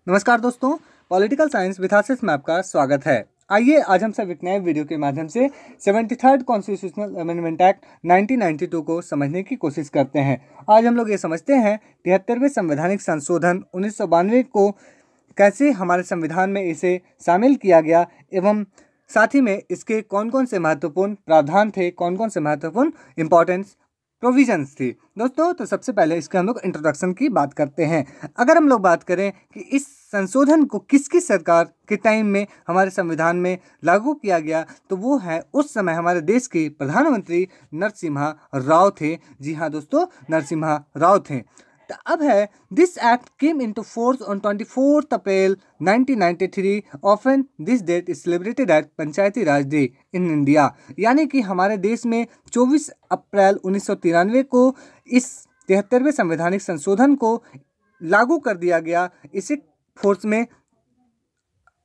नमस्कार दोस्तों, political science with आशीष में आपका स्वागत है। आइए आज हम सब एक नए वीडियो के माध्यम से 73rd कॉन्स्टिट्यूशनल अमेंडमेंट एक्ट 1992 को समझने की कोशिश करते हैं। आज हम लोग ये समझते हैं 73वें संवैधानिक संशोधन 1992 को कैसे हमारे संविधान में इसे शामिल किया गया एवं साथ ही में इसके कौन कौन से महत्वपूर्ण प्रावधान थे, कौन कौन से महत्वपूर्ण इंपॉर्टेंस प्रोविजंस थी। दोस्तों, तो सबसे पहले इसके हम लोग इंट्रोडक्शन की बात करते हैं। अगर हम लोग बात करें कि इस संशोधन को किसकी सरकार के टाइम में हमारे संविधान में लागू किया गया, तो वो है उस समय हमारे देश के प्रधानमंत्री नरसिम्हा राव थे। जी हाँ दोस्तों, नरसिम्हा राव थे। तो अब है this act came into force on 24 April 1993। Often this date is celebrated at Panchayati Raj Day in India. यानी कि हमारे देश में 24 अप्रैल 1993 को इस 73वें संवैधानिक संशोधन को लागू कर दिया गया, इसे फोर्स में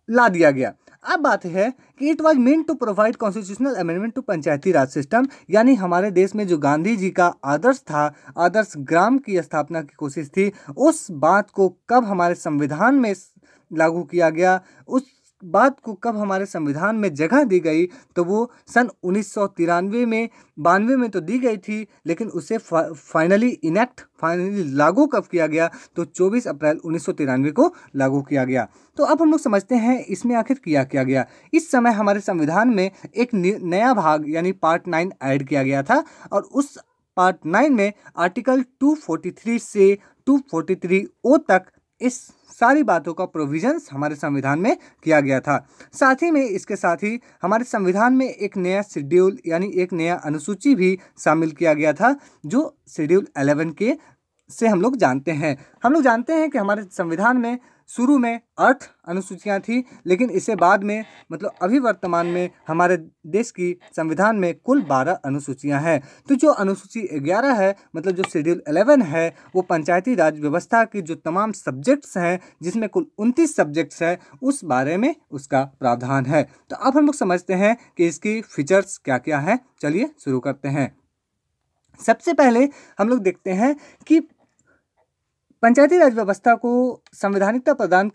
ला दिया गया। अब बात है कि it was meant to provide constitutional amendment to Panchayati Raj system. यानी हमारे देश में जो गांधी जी का आदर्श था, आदर्श ग्राम की स्थापना की कोशिश थी, उस बात को कब हमारे संविधान में लागू किया गया, उस बात को कब हमारे संविधान में जगह दी गई, तो वो सन 1993 में 92 में तो दी गई थी, लेकिन उसे फाइनली लागू कब किया गया, तो 24 अप्रैल 1993 को लागू किया गया। तो अब हम लोग समझते हैं इसमें आखिर किया गया। इस समय हमारे संविधान में एक नया भाग यानी पार्ट 9 ऐड किया गया था, और उस पार्ट 9 में आर्टिकल 243 से 243O तक इस सारी बातों का प्रोविजंस हमारे संविधान में किया गया था। साथ ही में इसके साथ ही हमारे संविधान में एक नया शेड्यूल यानी एक नया अनुसूची भी शामिल किया गया था, जो शेड्यूल 11 के से हम लोग जानते हैं। हम लोग जानते हैं कि हमारे संविधान में शुरू में 8 अनुसूचियां थी, लेकिन इसे बाद में मतलब अभी वर्तमान में हमारे देश की संविधान में कुल 12 अनुसूचियां हैं। तो जो अनुसूची 11 है, मतलब जो शेड्यूल 11 है, वो पंचायती राज व्यवस्था की जो तमाम सब्जेक्ट्स हैं, जिसमें कुल 29 सब्जेक्ट्स हैं, उस बारे में उसका प्रावधान है। तो अब हम लोग समझते हैं कि इसकी फीचर्स क्या क्या हैं। चलिए शुरू करते हैं। सबसे पहले हम लोग देखते हैं कि पंचायती राज व्यवस्था को संवैधानिकता प्रदान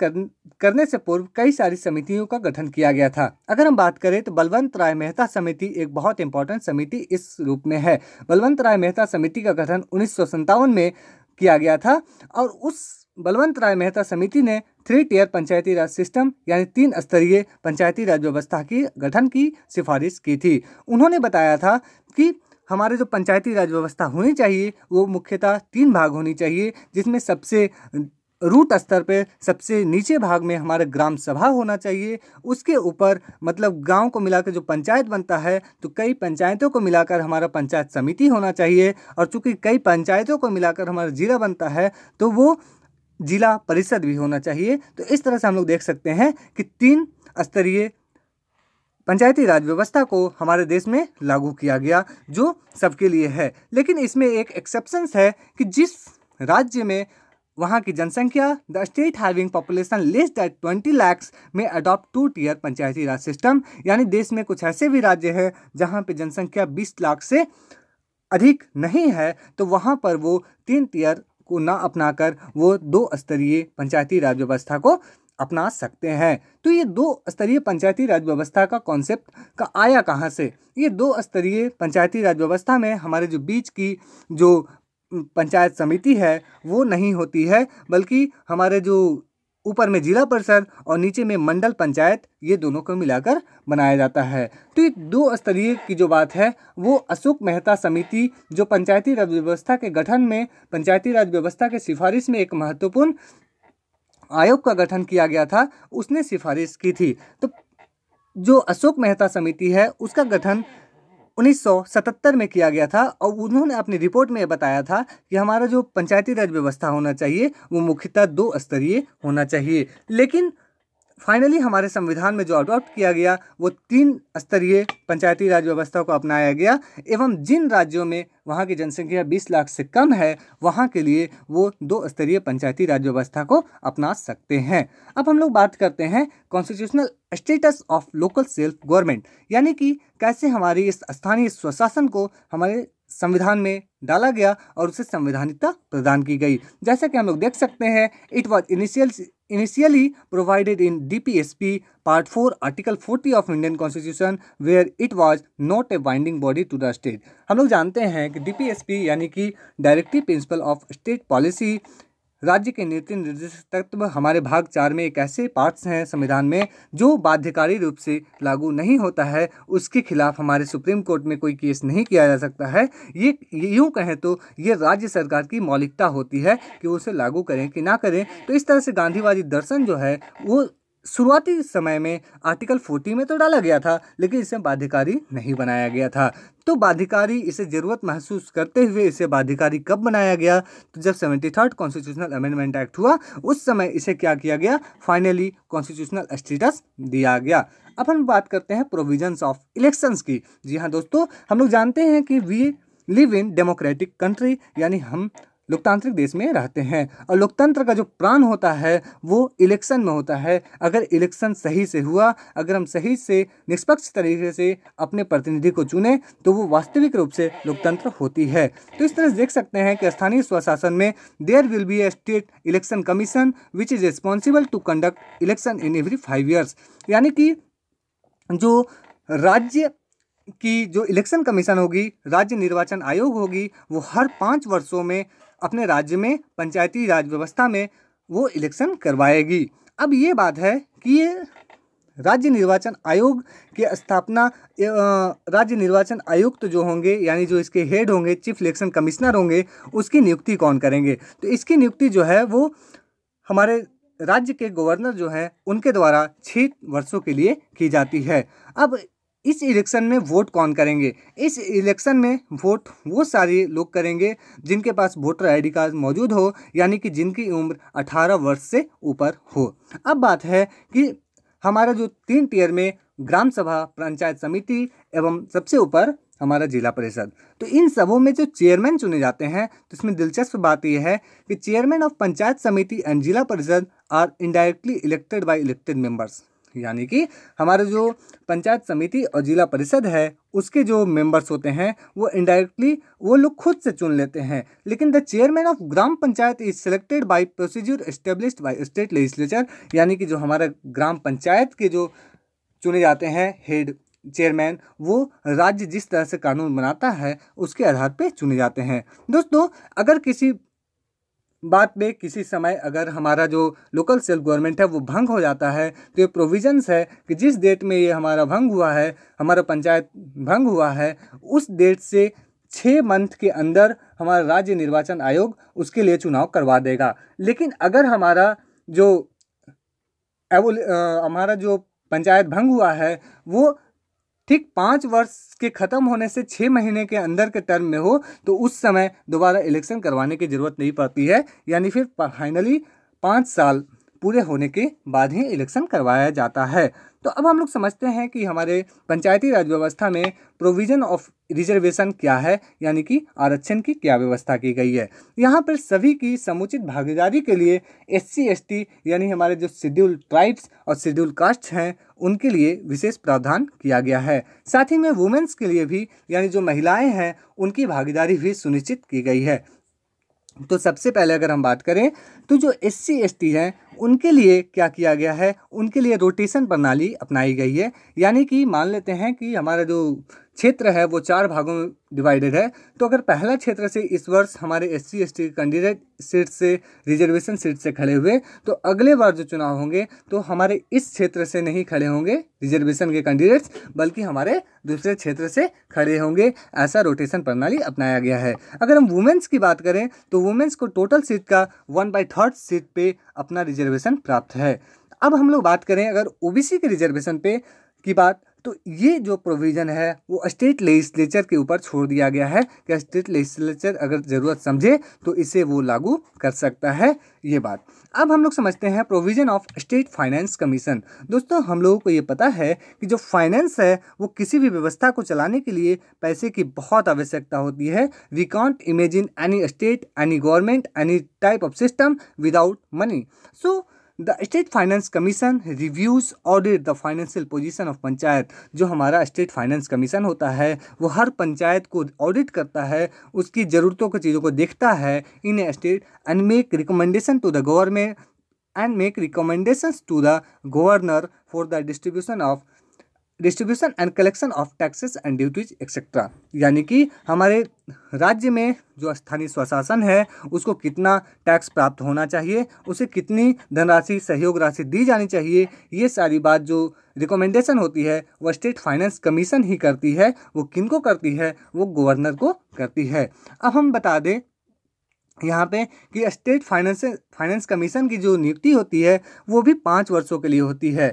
करने से पूर्व कई सारी समितियों का गठन किया गया था। अगर हम बात करें तो बलवंत राय मेहता समिति एक बहुत इंपॉर्टेंट समिति इस रूप में है। बलवंत राय मेहता समिति का गठन 1957 में किया गया था, और उस बलवंत राय मेहता समिति ने 3 टियर पंचायती राज सिस्टम यानी 3 स्तरीय पंचायती राज व्यवस्था की गठन की सिफारिश की थी। उन्होंने बताया था कि हमारे जो पंचायती राज व्यवस्था होनी चाहिए वो मुख्यतः 3 भाग होनी चाहिए, जिसमें सबसे रूट स्तर पे सबसे नीचे भाग में हमारा ग्राम सभा होना चाहिए। उसके ऊपर मतलब गांव को मिलाकर जो पंचायत बनता है, तो कई पंचायतों को मिलाकर हमारा पंचायत समिति होना चाहिए, और चूंकि कई पंचायतों को मिलाकर हमारा जिला बनता है, तो वो जिला परिषद भी होना चाहिए। तो इस तरह से हम लोग देख सकते हैं कि 3 स्तरीय पंचायती राज व्यवस्था को हमारे देश में लागू किया गया, जो सबके लिए है। लेकिन इसमें एक एक्सेप्शंस है कि जिस राज्य में वहाँ की जनसंख्या the state having population less than 20 lakhs में अडॉप्ट 2 टियर पंचायती राज सिस्टम। यानी देश में कुछ ऐसे भी राज्य हैं जहाँ पे जनसंख्या 20 लाख से अधिक नहीं है, तो वहाँ पर वो 3 टियर को ना अपनाकर वो 2 स्तरीय पंचायती राज व्यवस्था को अपना सकते हैं। तो ये 2 स्तरीय पंचायती राज व्यवस्था का कॉन्सेप्ट का आया कहाँ से? ये 2 स्तरीय पंचायती राज व्यवस्था में हमारे जो बीच की जो पंचायत समिति है वो नहीं होती है, बल्कि हमारे जो ऊपर में जिला परिषद और नीचे में मंडल पंचायत, ये दोनों को मिलाकर बनाया जाता है। तो ये 2 स्तरीय की जो बात है वो अशोक मेहता समिति, जो पंचायती राज व्यवस्था के गठन में पंचायती राज व्यवस्था के सिफारिश में एक महत्वपूर्ण आयोग का गठन किया गया था, उसने सिफारिश की थी। तो जो अशोक मेहता समिति है उसका गठन 1977 में किया गया था, और उन्होंने अपनी रिपोर्ट में बताया था कि हमारा जो पंचायती राज व्यवस्था होना चाहिए वो मुख्यतः 2 स्तरीय होना चाहिए। लेकिन फाइनली हमारे संविधान में जो अडॉप्ट किया गया वो 3 स्तरीय पंचायती राज व्यवस्था को अपनाया गया, एवं जिन राज्यों में वहाँ की जनसंख्या 20 लाख से कम है वहाँ के लिए वो 2 स्तरीय पंचायती राज व्यवस्था को अपना सकते हैं। अब हम लोग बात करते हैं constitutional status of local self government, यानी कि कैसे हमारी इस स्थानीय स्वशासन को हमारे संविधान में डाला गया और उसे संवैधानिकता प्रदान की गई। जैसा कि हम लोग देख सकते हैं, it was initially provided in DPSP part 4 article 40 of Indian constitution where it was not a binding body to the state. हम लोग जानते हैं कि DPSP यानी कि directive principle of state policy, राज्य के नीति निर्देश तत्व हमारे भाग 4 में एक ऐसे पार्ट्स हैं संविधान में जो बाध्यकारी रूप से लागू नहीं होता है, उसके खिलाफ हमारे सुप्रीम कोर्ट में कोई केस नहीं किया जा सकता है। ये यूँ कहें तो ये राज्य सरकार की मौलिकता होती है कि वो उसे लागू करें कि ना करें। तो इस तरह से गांधीवादी दर्शन जो है वो शुरुआती समय में आर्टिकल 40 में तो डाला गया था, लेकिन इसे बाध्यकारी नहीं बनाया गया था। तो बाध्यकारी इसे ज़रूरत महसूस करते हुए इसे बाध्यकारी कब बनाया गया? तो जब 73rd कॉन्स्टिट्यूशनल अमेंडमेंट एक्ट हुआ, उस समय इसे क्या किया गया? फाइनली कॉन्स्टिट्यूशनल स्टेटस दिया गया। अब हम बात करते हैं प्रोविजंस ऑफ इलेक्शंस की। जी हाँ दोस्तों, हम लोग जानते हैं कि we live in democratic country, यानी हम लोकतांत्रिक देश में रहते हैं और लोकतंत्र का जो प्राण होता है वो इलेक्शन में होता है। अगर इलेक्शन सही से हुआ, अगर हम सही से निष्पक्ष तरीके से अपने प्रतिनिधि को चुने, तो वो वास्तविक रूप से लोकतंत्र होती है। तो इस तरह से देख सकते हैं कि स्थानीय स्वशासन में there will be a state election commission which is responsible to conduct election in every 5 years, यानी कि जो राज्य की जो इलेक्शन कमीशन होगी, राज्य निर्वाचन आयोग होगी, वो हर 5 वर्षों में अपने राज्य में पंचायती राज व्यवस्था में वो इलेक्शन करवाएगी। अब ये बात है कि ये राज्य निर्वाचन आयोग की स्थापना, राज्य निर्वाचन आयुक्त जो होंगे यानी जो इसके हेड होंगे, चीफ इलेक्शन कमिश्नर होंगे, उसकी नियुक्ति कौन करेंगे? तो इसकी नियुक्ति जो है वो हमारे राज्य के गवर्नर जो हैं उनके द्वारा 6 वर्षों के लिए की जाती है। अब इस इलेक्शन में वोट कौन करेंगे? इस इलेक्शन में वोट वो सारे लोग करेंगे जिनके पास वोटर ID कार्ड मौजूद हो, यानी कि जिनकी उम्र 18 वर्ष से ऊपर हो। अब बात है कि हमारा जो 3 टियर में ग्राम सभा, पंचायत समिति एवं सबसे ऊपर हमारा जिला परिषद, तो इन सबों में जो चेयरमैन चुने जाते हैं, तो इसमें दिलचस्प बात यह है कि चेयरमैन ऑफ पंचायत समिति and Zila Parishad are indirectly elected by elected members, यानी कि हमारे जो पंचायत समिति और जिला परिषद है उसके जो मेंबर्स होते हैं वो इनडायरेक्टली वो लोग खुद से चुन लेते हैं। लेकिन the chairman of gram panchayat is selected bye procedure established by state legislature, यानी कि जो हमारा ग्राम पंचायत के जो चुने जाते हैं हेड चेयरमैन, वो राज्य जिस तरह से कानून बनाता है उसके आधार पर चुने जाते हैं। दोस्तों, अगर किसी बात में किसी समय अगर हमारा जो लोकल सेल्फ गवर्नमेंट है वो भंग हो जाता है, तो ये प्रोविजंस है कि जिस डेट में ये हमारा भंग हुआ है, हमारा पंचायत भंग हुआ है, उस डेट से 6 मंथ के अंदर हमारा राज्य निर्वाचन आयोग उसके लिए चुनाव करवा देगा। लेकिन अगर हमारा जो पंचायत भंग हुआ है वो ठीक 5 वर्ष के ख़त्म होने से 6 महीने के अंदर के टर्म में हो, तो उस समय दोबारा इलेक्शन करवाने की ज़रूरत नहीं पड़ती है, यानी फिर फाइनली 5 साल पूरे होने के बाद ही इलेक्शन करवाया जाता है। तो अब हम लोग समझते हैं कि हमारे पंचायती राज व्यवस्था में प्रोविज़न ऑफ रिजर्वेशन क्या है, यानी कि आरक्षण की क्या व्यवस्था की गई है। यहाँ पर सभी की समुचित भागीदारी के लिए SC ST यानी हमारे जो शेड्यूल ट्राइब्स और शेड्यूल कास्ट हैं उनके लिए विशेष प्रावधान किया गया है। साथ ही में वुमेन्स के लिए भी, यानी जो महिलाएं हैं उनकी भागीदारी भी सुनिश्चित की गई है। तो सबसे पहले अगर हम बात करें तो जो SC ST हैं उनके लिए क्या किया गया है, उनके लिए रोटेशन प्रणाली अपनाई गई है। यानी कि मान लेते हैं कि हमारा जो क्षेत्र है वो 4 भागों में डिवाइडेड है, तो अगर पहला क्षेत्र से इस वर्ष हमारे SC ST कैंडिडेट सीट से, रिजर्वेशन सीट से खड़े हुए, तो अगले बार जो चुनाव होंगे तो हमारे इस क्षेत्र से नहीं खड़े होंगे रिजर्वेशन के कैंडिडेट्स, बल्कि हमारे दूसरे क्षेत्र से खड़े होंगे। ऐसा रोटेशन प्रणाली अपनाया गया है। अगर हम वुमेन्स की बात करें तो वुमेन्स को टोटल सीट का 1/3 सीट पे अपना रिजर्वेशन प्राप्त है। अब हम लोग बात करें अगर OBC के रिजर्वेशन पे की बात, तो ये जो प्रोविज़न है वो स्टेट लेजिस्लेचर के ऊपर छोड़ दिया गया है कि स्टेट लेजिस्लेचर अगर ज़रूरत समझे तो इसे वो लागू कर सकता है, ये बात। अब हम लोग समझते हैं provision of state finance commission. दोस्तों, हम लोगों को ये पता है कि जो फाइनेंस है वो किसी भी व्यवस्था को चलाने के लिए पैसे की बहुत आवश्यकता होती है। We can't imagine any state, any government, any type of system without money. So the state finance commission reviews audit the financial position of panchayat. जो हमारा स्टेट फाइनेंस कमीशन होता है वो हर पंचायत को ऑडिट करता है, उसकी ज़रूरतों की चीज़ों को देखता है in a state and make recommendation to the government and make recommendations to the governor for the distribution and collection of taxes and duties etc. यानी कि हमारे राज्य में जो स्थानीय स्वशासन है उसको कितना टैक्स प्राप्त होना चाहिए, उसे कितनी धनराशि सहयोग राशि दी जानी चाहिए, ये सारी बात जो रिकमेंडेशन होती है वो स्टेट फाइनेंस कमीशन ही करती है। वो किनको करती है? वो गवर्नर को करती है। अब हम बता दें यहाँ पे कि स्टेट फाइनेंस कमीशन की जो नियुक्ति होती है वो भी 5 वर्षों के लिए होती है।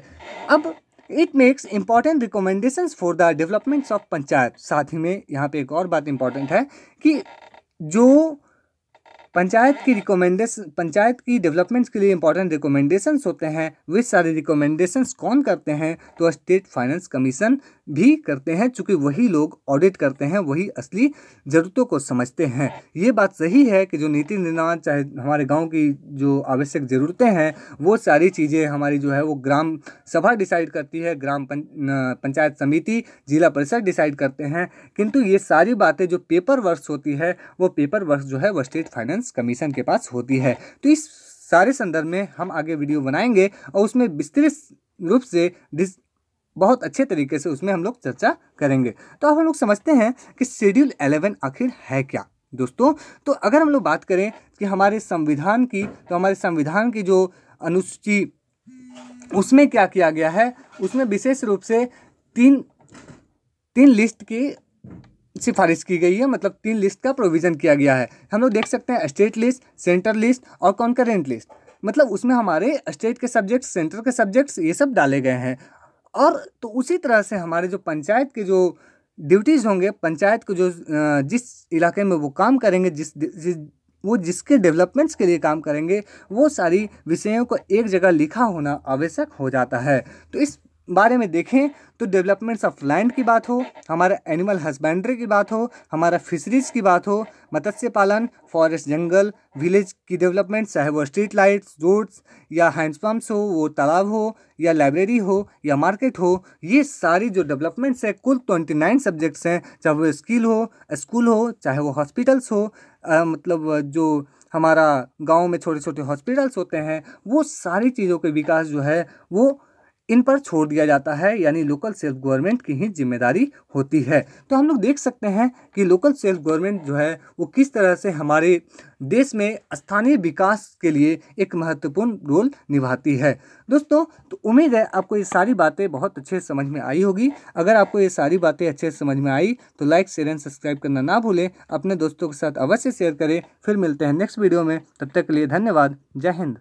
अब it makes important recommendations for the developments of panchayat. साथ ही में यहाँ पे एक और बात इंपॉर्टेंट है कि जो पंचायत की डेवलपमेंट्स के लिए इंपॉर्टेंट रिकमेंडेशंस होते हैं, वे सारे रिकमेंडेशंस कौन करते हैं? तो स्टेट फाइनेंस कमीशन भी करते हैं, चूँकि वही लोग ऑडिट करते हैं, वही असली ज़रूरतों को समझते हैं। ये बात सही है कि जो नीति निर्माण चाहे हमारे गांव की जो आवश्यक ज़रूरतें हैं वो सारी चीज़ें हमारी जो है वो ग्राम सभा डिसाइड करती है, पंचायत समिति, जिला परिषद डिसाइड करते हैं, किंतु ये सारी बातें जो पेपर वर्क्स होती है वो पेपर वर्क जो है वो स्टेट फाइनेंस कमीशन के पास होती है। तो इस सारे संदर्भ में हम आगे वीडियो बनाएंगे और उसमें विस्तृत रूप से बहुत अच्छे तरीके से उसमें हम लोग चर्चा करेंगे। तो अब हम लोग समझते हैं कि शेड्यूल 11 आखिर है क्या दोस्तों। तो अगर हम लोग बात करें कि हमारे संविधान की, तो हमारे संविधान की जो अनुसूची उसमें क्या किया गया है, उसमें विशेष रूप से तीन लिस्ट की सिफारिश की गई है, मतलब 3 लिस्ट का प्रोविज़न किया गया है। हम लोग देख सकते हैं स्टेट लिस्ट, सेंटर लिस्ट और कॉन्करेंट लिस्ट। मतलब उसमें हमारे स्टेट के सब्जेक्ट्स, सेंटर के सब्जेक्ट्स ये सब डाले गए हैं। और तो उसी तरह से हमारे जो पंचायत के जो ड्यूटीज़ होंगे, पंचायत को जो जिस इलाके में वो काम करेंगे, जिसके डेवलपमेंट्स के लिए काम करेंगे, वो सारी विषयों को एक जगह लिखा होना आवश्यक हो जाता है। तो इस बारे में देखें तो डेवलपमेंट्स ऑफ लैंड की बात हो, हमारा एनिमल हस्बेंड्री की बात हो, हमारा फिशरीज की बात हो, मत्स्य पालन, फॉरेस्ट जंगल, विलेज की डेवलपमेंट, चाहे वो स्ट्रीट लाइट्स, रोड्स या हैंडपम्प्स हो, वो तालाब हो या लाइब्रेरी हो या मार्केट हो, ये सारी जो डेवलपमेंट्स है कुल 29 सब्जेक्ट्स हैं। चाहे वो स्कूल हो, चाहे वो हॉस्पिटल्स हो, मतलब जो हमारा गाँव में छोटे छोटे हॉस्पिटल्स होते हैं, वो सारी चीज़ों के विकास जो है वो इन पर छोड़ दिया जाता है, यानी लोकल सेल्फ गवर्नमेंट की ही जिम्मेदारी होती है। तो हम लोग देख सकते हैं कि लोकल सेल्फ गवर्नमेंट जो है वो किस तरह से हमारे देश में स्थानीय विकास के लिए एक महत्वपूर्ण रोल निभाती है। दोस्तों, तो उम्मीद है आपको ये सारी बातें बहुत अच्छे से समझ में आई होगी। अगर आपको ये सारी बातें अच्छे से समझ में आई तो लाइक, शेयर एंड सब्सक्राइब करना ना भूलें, अपने दोस्तों के साथ अवश्य शेयर करें। फिर मिलते हैं नेक्स्ट वीडियो में, तब तक के लिए धन्यवाद। जय हिंद।